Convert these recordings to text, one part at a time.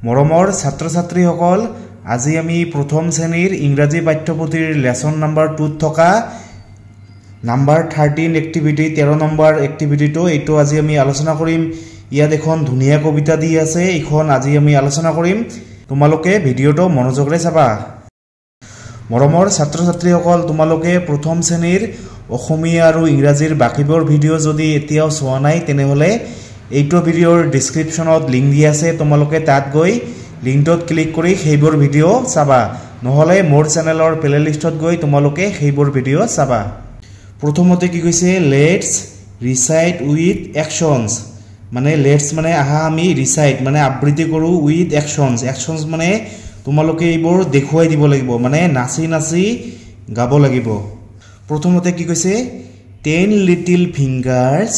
মৰমৰ ছাত্ৰ ছাত্ৰীসকল আজি আমি প্ৰথম শ্ৰেণীৰ ইংৰাজী পাঠ্যপুথিৰ লেসন নাম্বাৰ 2 থকা নাম্বাৰ 13 এক্টিভিটি 13 নম্বৰ এক্টিভিটিটো এইটো আজি আমি আলোচনা কৰিম। ইয়াত এখন ধুনীয়া কবিতা দি আছে, এইখন আজি আমি আলোচনা কৰিম। তোমালোকে ভিডিওটো মনোযোগৰে চাবা। মৰমৰ ছাত্ৰ ছাত্ৰীসকল তোমালোকে প্ৰথম শ্ৰেণীৰ অসমীয়া আৰু ইংৰাজীৰ বাকিবোৰ ভিডিও যদি এতিয়াও চোৱা নাই তেনেহলে এইটো ভিডিওৰ ডেসক্ৰিপশনত লিংক দি আছে, তোমালোকে তাত গৈ লিংকত ক্লিক কৰি সেইবোৰ ভিডিও চাবা, নহলে মোৰ চেনেলৰ প্লেলিষ্টত গৈ তোমালোকে সেইবোৰ ভিডিও চাবা। প্ৰথমতে কি কৈছে, লেটস ৰিচাইট উইথ একশনস, মানে লেটস মানে আহা আমি ৰিচাইট মানে আবৃত্তি কৰো উইথ একশনস। একশনস মানে তোমালোকে এইবোৰ দেখুৱাই দিব লাগিব, মানে নাচি নাচি গাব লাগিব। প্ৰথমতে কি কৈছে, 10 little ফিংগাৰ্স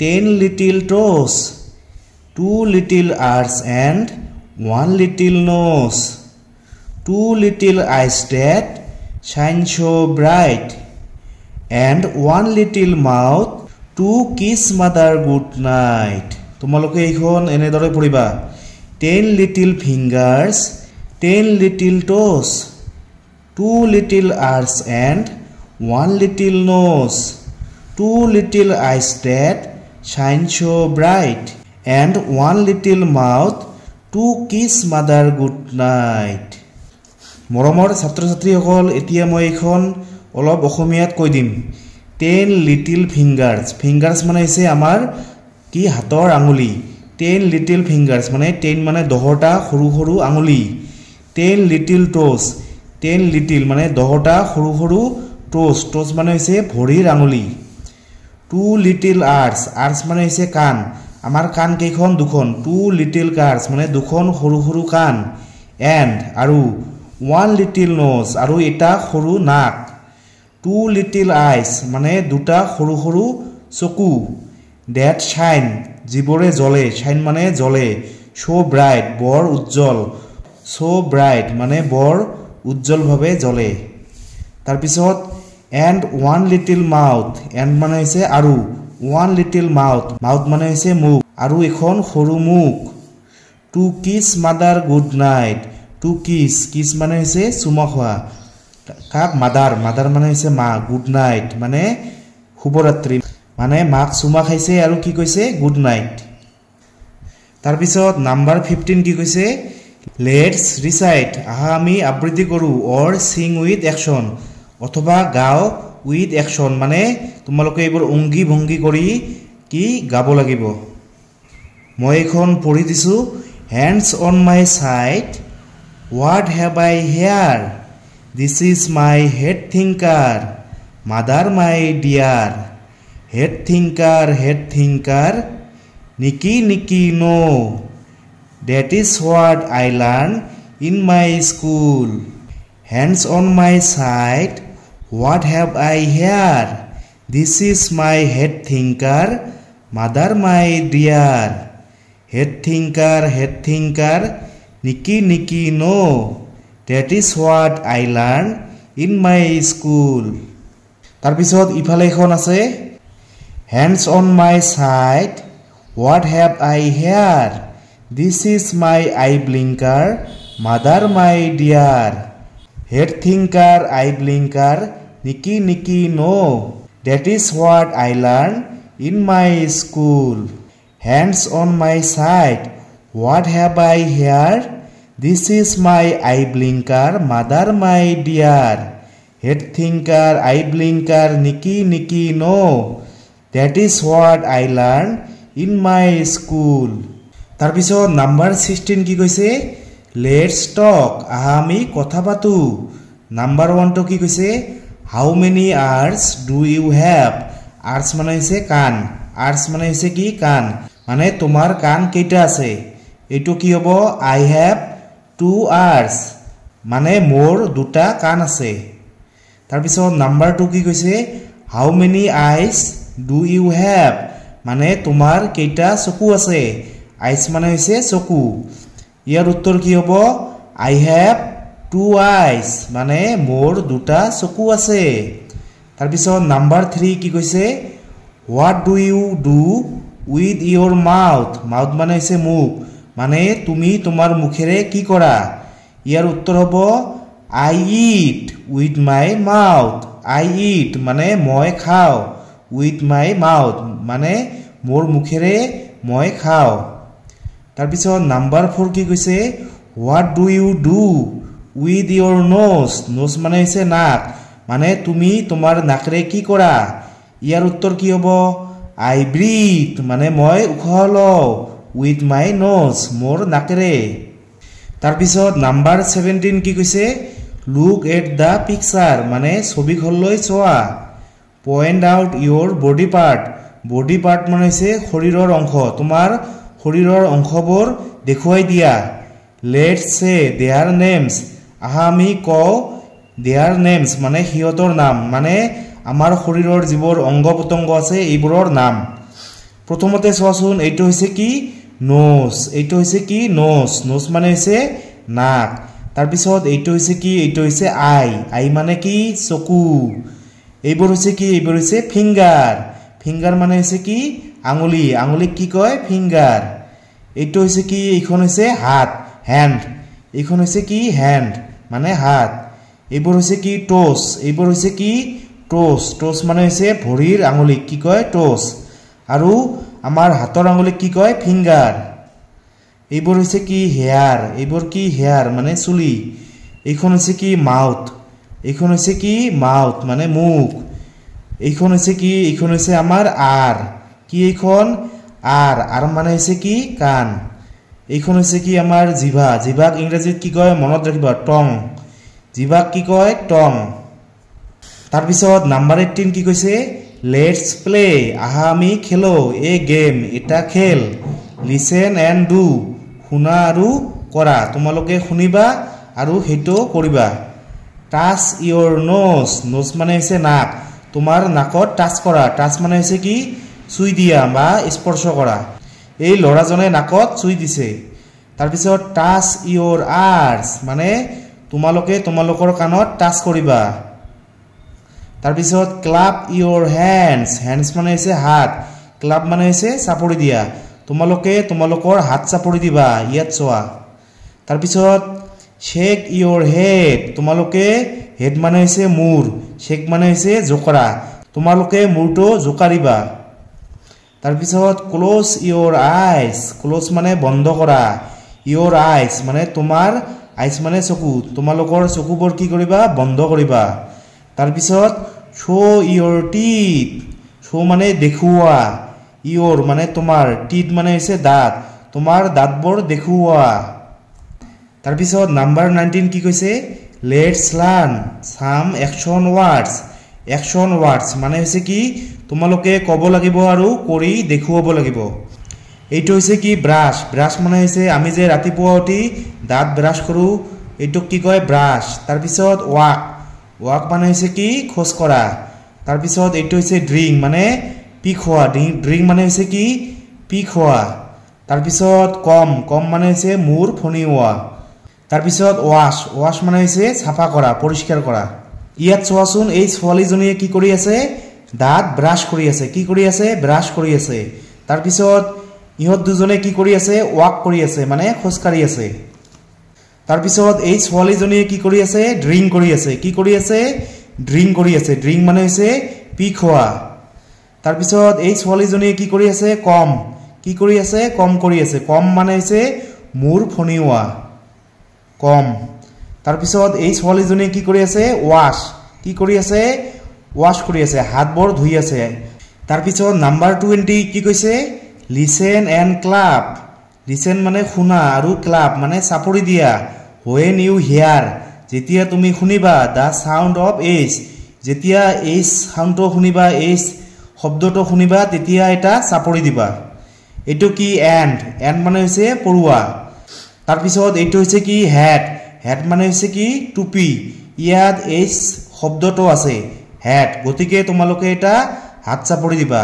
10 little toes, 2 little ears and 1 little nose, 2 little eyes that shine so bright, and 1 little mouth to kiss mother good night. তোমালোকে এইখন এনেদৰে পঢ়িবা, 10 little fingers 10 little toes, 2 little ears and 1 little nose, 2 little eyes that shine so bright, and 1 little mouth to kiss mother good night. মৰমৰ ছাত্ৰ ছাত্ৰীসকল এতিয়া মই এইখন অলপ অসমীয়াত কৈ দিম। 10 লিটল ফিংগাৰ্স, ফিংগাৰ্স মানে হৈছে আমাৰ কি হাতৰ আঙুলি। 10 লিটল ফিংগাৰ্স মানে 10 মানে 10টা সৰু সৰু আঙুলি। 10 লিটল টোজ, 10 লিটল মানে 10টা সৰু সৰু টোজ, টোজ মানে হৈছে ভৰিৰ আঙুলি। 2 লিটল আৰ্স, আৰ্স মানে হৈছে কাণ, আমাৰ কাণ কেইখন দুখন। 2 লিটল কাৰ্স মানে দুখন সৰু সৰু কাণ। এণ্ড আৰু 1 লিটল নোজ আৰু এটা সৰু নাক। 2 লিটল আইজ মানে দুটা সৰু সৰু চকু। ডেট শাইন যিবোৰে জ্বলে, শাইন মানে জ্বলে। চ' ব্ৰাইট বৰ উজ্জ্বল, চ' ব্ৰাইট মানে বৰ উজ্জ্বলভাৱে জ্বলে। তাৰপিছত and 1 little mouth, and মানে হৈছে আৰু 1 little mouth, mouth মানে হৈছে মুখ আৰু এখন সৰু মুখ। to kiss mother good night, to kiss, kiss মানে হৈছে চুমা খোৱা কাক, মাদাৰ, মাদাৰ মানে হৈছে মা, গুড নাইট মানে শুভৰাত্ৰি, মানে মাক চুমা খাইছে আৰু কি কৈছে, গুড নাইট। তাৰপিছত নাম্বাৰ 15 কি কৈছে, লেটস ৰিচাইট, আহা আমি আবৃত্তি কৰো, অৰ সিং উইথ একশন অথবা গাও উইথ একশন, মানে তোমালোকে এইবোৰ অংগী ভংগী কৰি কি গাব লাগিব। মই এখন পঢ়ি দিছো। Hands on my side what have I here, this is my head thinker mother my dear, head thinker nicky nicky no', that is what I learn in my school. Hands on my side what have I here, this is my head thinker mother my dear, head thinker niki niki no, that is what I learn in my school. তাৰপিছত ইফালে এখন আছে, hands on my side what have I here, this is my eye blinker mother my dear, head thinker eye blinker niki niki no, that is what I learn in my school. Hands on my side what have I here, this is my eye blinker mother my dear, head thinker eye blinker niki niki no, that is what I learn in my school. তাৰপিছত number 16 কি কৈছে, let's talk, আহা আমি কথা পাতো। Number 1 তো কি কৈছে, how many আৰ্স do you have, আৰ্স মানে হৈছে কাণ, আৰ্স মানে হৈছে কি কাণ, মানে তোমাৰ কাণ কেইটা আছে। এইটো কি হ'ব, আই হেভ 2 আৰ্স মানে মোৰ দুটা কাণ আছে। তাৰপিছত নাম্বাৰ 2 কি কৈছে, how many eyes do you have, মানে তোমাৰ কেইটা চকু আছে। আইজ মানে হৈছে চকু। ইয়াৰ উত্তৰ কি হ'ব, আই হেভ 2 আইজ মানে মোৰ দুটা চকু আছে। তাৰপিছত নাম্বাৰ 3 কি কৈছে, what do you do with your mouth, mouth মানে হৈছে মুখ, মানে তুমি তোমাৰ মুখেৰে কি কৰা ইয়াৰ উত্তৰ হ'ব I eat with my mouth I eat মানে মই খাওঁ with my mouth মানে মোৰ মুখেৰে মই খাওঁ তাৰ পিছত নাম্বাৰ 4 কি কৈছে what do you do with your nose nose মানে হৈছে নাক মানে তুমি তোমাৰ নাকেৰে কি কৰা ইয়াৰ উত্তৰ কি হ'ব I breathe মানে মই উশাহ লওঁ with my nose মোৰ নাকেৰে তাৰ পিছত নাম্বাৰ 17 কি কৈছে look at the picture মানে ছবিখনলৈ চোৱা point out your body part মানে হৈছে শৰীৰৰ অংশ তোমাৰ শৰীৰৰ অংশবোৰ দেখুৱাই দিয়া let's say their names আহা আমি কওঁ their names মানে হিয়তৰ নাম মানে আমাৰ শৰীৰৰ যিবোৰ অংগ পতংগ আছে এইবোৰৰ নাম প্ৰথমতে চোৱাচোন এইটো হৈছে কি nose এইটো হৈছে কি nose মানে হৈছে নাক তাৰ পিছত এইটো হৈছে কি এইটো হৈছে eye মানে কি চকু এইবোৰ হৈছে কি এইবোৰ হৈছে finger মানে হৈছে কি আঙুলি কি কয় finger এইটো হৈছে কি এইখন হৈছে হাত hand এইখন হৈছে কি hand মানে হাত এইবোৰ হৈছে কি toes এইবোৰ হৈছে কি toes মানে হৈছে ভৰিৰ আঙুলি কি কয় toes আৰু আমাৰ হাতৰ আঙুলি কি কয় finger এইবোৰ হৈছে কি hair এইবোৰ কি hair মানে চুলি এইখন হৈছে কি mouth এইখন হৈছে কি mouth মানে মুখ এইখন হৈছে কি এইখন হৈছে আমাৰ r কি এইখন r মানে হৈছে কি কাণ এইখন হৈছে কি আমাৰ জিভাক ইংৰাজীত কি কয় মনত ৰাখিবা tongue জিভাক কি কয় tongue তাৰ পিছত নাম্বাৰ 18 কি কৈছে let's play আহা আমি খেলো এ গেম এটা খেল listen and do শুনা আৰু কৰা তোমালোকে শুনিবা আৰু হেটো কৰিবা touch your nose মানে হৈছে নাক তোমাৰ নাকত টাচ কৰা টাচ মানে হৈছে কি চুই দিয়া বা স্পৰ্শ কৰা এই লৰাজনে নাকত চুই দিছে তাৰ পিছত touch your ears মানে তোমালোকে তোমালোকৰ কাণত টাচ কৰিবা তাৰ পিছত clap your hands মানে হৈছে হাত clap মানে হৈছে চাপৰি দিয়া তোমালোকে তোমালোকৰ হাত চাপৰি দিবা ইয়াত চোৱা তাৰ পিছত shake your head তোমালোকে head মানে হৈছে মূৰ shake মানে হৈছে জোকৰা তোমালোকে মূৰটো জোকাৰিবা তাৰ পিছত close your eyes close মানে বন্ধ কৰা your eyes মানে তোমাৰ eyes মানে চকু তোমালোকৰ চকুবোৰ কি কৰিবা বন্ধ কৰিবা তাৰ পিছত show your teeth show মানে দেখুওৱা your মানে তোমাৰ teeth মানে হৈছে দাঁত তোমাৰ দাঁতবোৰ দেখুওৱা তাৰ পিছত নাম্বাৰ 19 কি কৈছে let's learn some action words মানে হৈছে কি তোমালোকে ক'ব লাগিব আৰু কৰি দেখুৱাব লাগিব এইটো হৈছে কি ব্ৰাছ মানে হৈছে আমি যে ৰাতিপুৱা উঠি দাঁত ব্ৰাছ কৰো এইটো কি কয় ব্ৰাছ তাৰ পিছত walk মানে হৈছে কি খোজ কৰা তাৰ পিছত এইটো হৈছে drink মানে পি খোৱা drink মানে হৈছে কি পি খোৱা তাৰ পিছত কম মানে হৈছে মূৰ ফনিওৱা তাৰ পিছত wash মানে হৈছে সাফা কৰা পৰিষ্কাৰ কৰা ইয়াত চোৱাচোন এই ছোৱালীজনীয়ে কি কৰি আছে দাঁত ব্ৰাছ কৰি আছে কি কৰি আছে ব্ৰাছ কৰি আছে তাৰ পিছত ইহত দুজনে কি কৰি আছে walk কৰি আছে মানে খোজ কাঢ়ি আছে তাৰ পিছত এই ছোৱালীজনীয়ে কি কৰি আছে ড্ৰিংক কৰি আছে কি কৰি আছে ড্ৰিংক কৰি আছে ড্ৰিংক মানে হৈছে পি খোৱা তাৰ পিছত এই ছোৱালীজনীয়ে কি কৰি আছে কি কৰি আছে কৰি আছে মানে হৈছে মূৰ ফনিওৱা তাৰ পিছত এই ছোৱালীজনীয়ে কি কৰি আছে কি কৰি আছে wash কৰি আছে হাতবোৰ ধুই আছে তাৰ পিছত নাম্বাৰ 20 কি কৈছে listen and clap listen মানে শুনা আৰু clap মানে চাপৰি দিয়া when you hear যেতিয়া তুমি শুনিবা the sound of h যেতিয়া h সাউণ্ডটো শুনিবা h শব্দটো শুনিবা তেতিয়া এটা চাপৰি দিবা এটো কি and মানে হৈছে পৰুৱা তাৰ পিছত এইটো হৈছে কি hat মানে হৈছে কি টুপি ইয়াত h শব্দটো আছে hat গতিকে তোমালোকে এটা হাত চাপৰি দিবা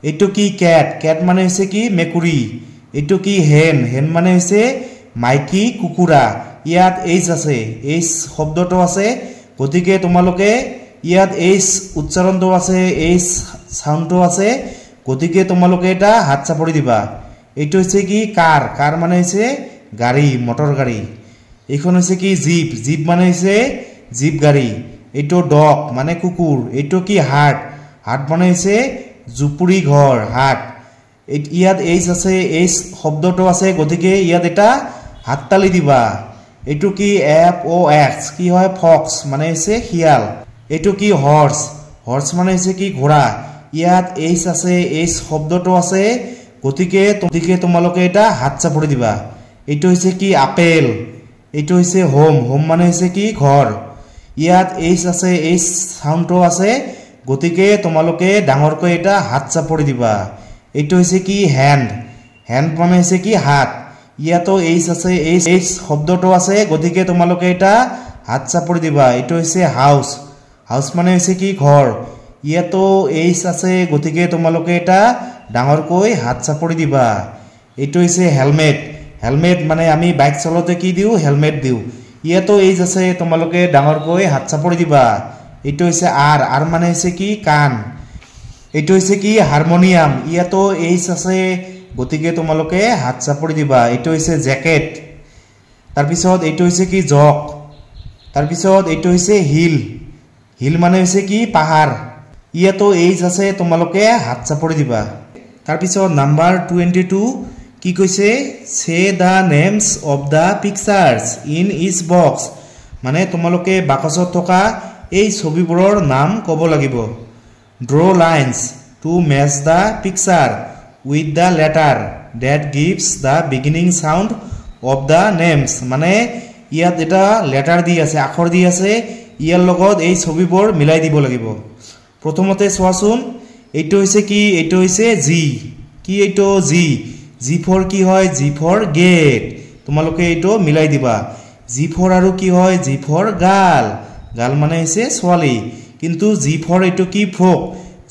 এটো কি cat মানে হৈছে কি মেকুৰী এটো কি hen মানে হৈছে মাইকী কুকুৰা ইয়াত h আছে h শব্দটো আছে গতিকে তোমালোকে ইয়াত h উচ্চাৰণটো আছে h সাউণ্ডটো আছে গতিকে তোমালোকে এটা হাত চাপৰি দিবা এইটো হৈছে কি কাৰ কাৰ মানে হৈছে গাড়ী মটৰ গাড়ী এইখন হৈছে কি জিপ জিপ মানে হৈছে জিপ গাড়ী এইটো ডগ মানে কুকুৰ এইটো কি হাট হাট মানে হৈছে জুপুৰি ঘৰ হাট ইয়াত এইচ আছে এইচ শব্দটো আছে গতিকে ইয়াত এটা হাততালি দিবা এইটো কি এফ ও এক্স কি হয় ফক্স মানে হৈছে শিয়াল এইটো কি হৰ্স হৰ্স মানে হৈছে কি ঘোঁৰা ইয়াত এইচ আছে এইচ শব্দটো আছে গতিকে তোমালোকে এটা হাত চাপৰি দিবা এইটো হৈছে কি আপেল এইটো হৈছে হোম হোম মানে হৈছে কি ঘৰ ইয়াত এইচ আছে এইচ সাউণ্ডটো আছে গতিকে তোমালোকে ডাঙৰকৈ এটা হাত চাপৰি দিবা এইটো হৈছে কি হ্যান্ড হ্যান্ড মানে হৈছে কি হাত ইয়াতো এইচ আছে এইচ শব্দটো আছে গতিকে তোমালোকে এটা হাত চাপৰি দিবা এইটো হৈছে হাউস হাউস মানে হৈছে কি ঘৰ ইয়াতো এইচ আছে গতিকে তোমালোকে এটা ডাঙৰকৈ হাত চাপৰি দিবা এইটো হৈছে হেলমেট হেলমেট মানে আমি বাইক চলাওঁতে কি দিও হেলমেট দিও ইয়াতো এইচ আছে তোমালোকে ডাঙৰকৈ হাত চাপৰি দিবা এইটো হৈছে আৰ মানে হৈছে কি কাণ এইটো হৈছে কি হাৰমনিয়াম ইয়াতো এইচ আছে গতিকে তোমালোকে হাত চাপৰি দিবা এইটো হৈছে জ্যাকেট তাৰ পিছত এইটো হৈছে কি জক তাৰ পিছত এইটো হৈছে হিল হিল মানে হৈছে কি পাহাৰ ইয়াতো এইচ আছে তোমালোকে হাত চাপৰি দিবা তাৰ পিছত নাম্বাৰ 22 কি কৈছে say the names of the pictures in each box মানে তোমালোকে বাকচত থকা এই ছবিবোৰৰ নাম ক'ব লাগিব draw lines to match the picture with the letter that gives the beginning sound of the names মানে ইয়াত এটা লেটাৰ দি আছে আখৰ দি আছে ইয়াৰ লগত এই ছবিবোৰ মিলাই দিব লাগিব প্ৰথমতে চোৱাচোন এইটো হৈছে কি এইটো হৈছে জি কি এইটো জি জি ফৰ কি হয় জি ফৰ গেট তোমালোকে এইটো মিলাই দিবা জি ফৰ আৰু কি হয় জি ফৰ গাল গাল মানে হৈছে ছোৱালী কিন্তু জি ফৰ এইটো কি ফ্ৰক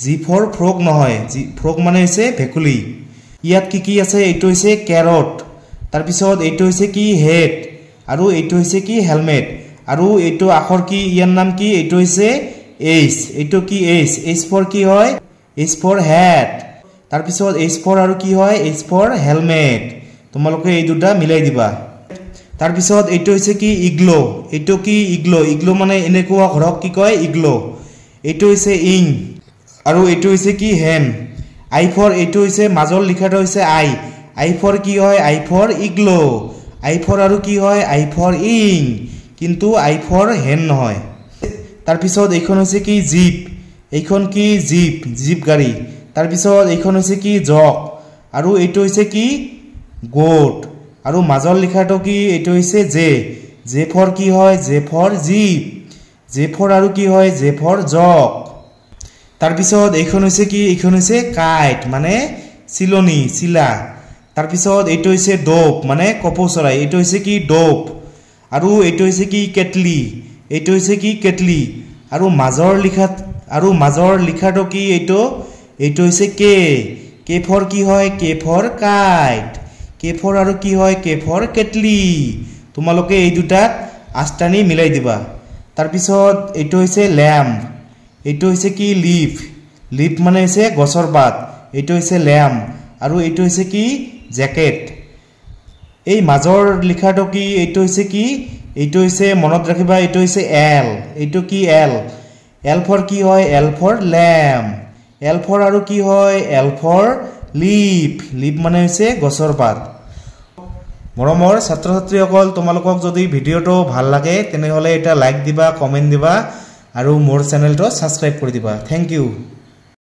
জি ফৰ ফ্ৰক নহয় জি ফ্ৰক মানে হৈছে ভেকুলী ইয়াত কি আছে এইটো হৈছে ক্যাৰট তাৰ পিছত এইটো হৈছে কি হেড আৰু এইটো হৈছে কি হেলমেট আৰু এইটো আখৰ কি ইয়াৰ নাম কি এইটো হৈছে এইচ এইটো কি এইচ ফৰ কি হয় এইচ ফৰ হেড তাৰ পিছত এইচ ফৰ আৰু কি হয় এইচ ফৰ হেলমেট তোমালোকে এই দুটা মিলাই দিবা তাৰ পিছত এইটো হৈছে কি ইগলো এইটো কি ইগলো মানে এনেকুৱা ঘৰক কি কয় ইগলো এইটো হৈছে ইং আৰু এইটো হৈছে কি হেন আই ফৰ এইটো হৈছে মাজৰ লিখাটো হৈছে আই ফৰ কি হয় আই ফৰ ইগলো আই ফৰ আৰু কি হয় আই ফৰ ইং কিন্তু আই ফৰ হেন নহয় তাৰ পিছত এইখন হৈছে কি জিপ এইখন কি জিপ গাড়ী তাৰ পিছত এইখন হৈছে কি জক আৰু এইটো হৈছে কি গোট আৰু মাজৰ লিখাটো কি এইটো হৈছে জে ফৰ কি হয় J for zip J for আৰু কি হয় জে ফৰ জক তাৰ পিছত এইখন হৈছে কি এইখন হৈছে কাইট মানে চিলনি চিলা তাৰ পিছত এইটো হৈছে ডোপ মানে কপৌ চৰাই এইটো হৈছে কি ডোপ আৰু এইটো হৈছে কি কেটলি এইটো হৈছে কি কেটলি আৰু মাজৰ লিখাটো কি এইটো হৈছে কে ফৰ কি হয় কে ফৰ কাইট কে ফৰ আৰু কি হয় কে ফৰ কেটলি তোমালোকে এই দুটাত আষ্টানি মিলাই দিবা তাৰ পিছত এইটো হৈছে ল্যাম্প এইটো হৈছে কি লিফ মানে হৈছে গছৰ পাত এইটো হৈছে ল্যাম্প আৰু এইটো হৈছে কি জ্যাকেট এই মাজৰ লিখাটো কি এইটো হৈছে কি এইটো হৈছে মনত ৰাখিবা এইটো হৈছে এল এইটো কি এল ফৰ কি হয় L for lamp L for আৰু কি হয় এল ফৰ লিফ মানে হৈছে গছৰ পাত মৰমৰ ছাত্ৰ ছাত্ৰীসকল তোমালোকক যদি ভিডিঅ'টো ভাল লাগে তেনেহলে এটা লাইক দিবা কমেন্ট দিবা আৰু মোৰ চেনেলটো সাবস্ক্ৰাইব কৰি দিবা থ্যাংক ইউ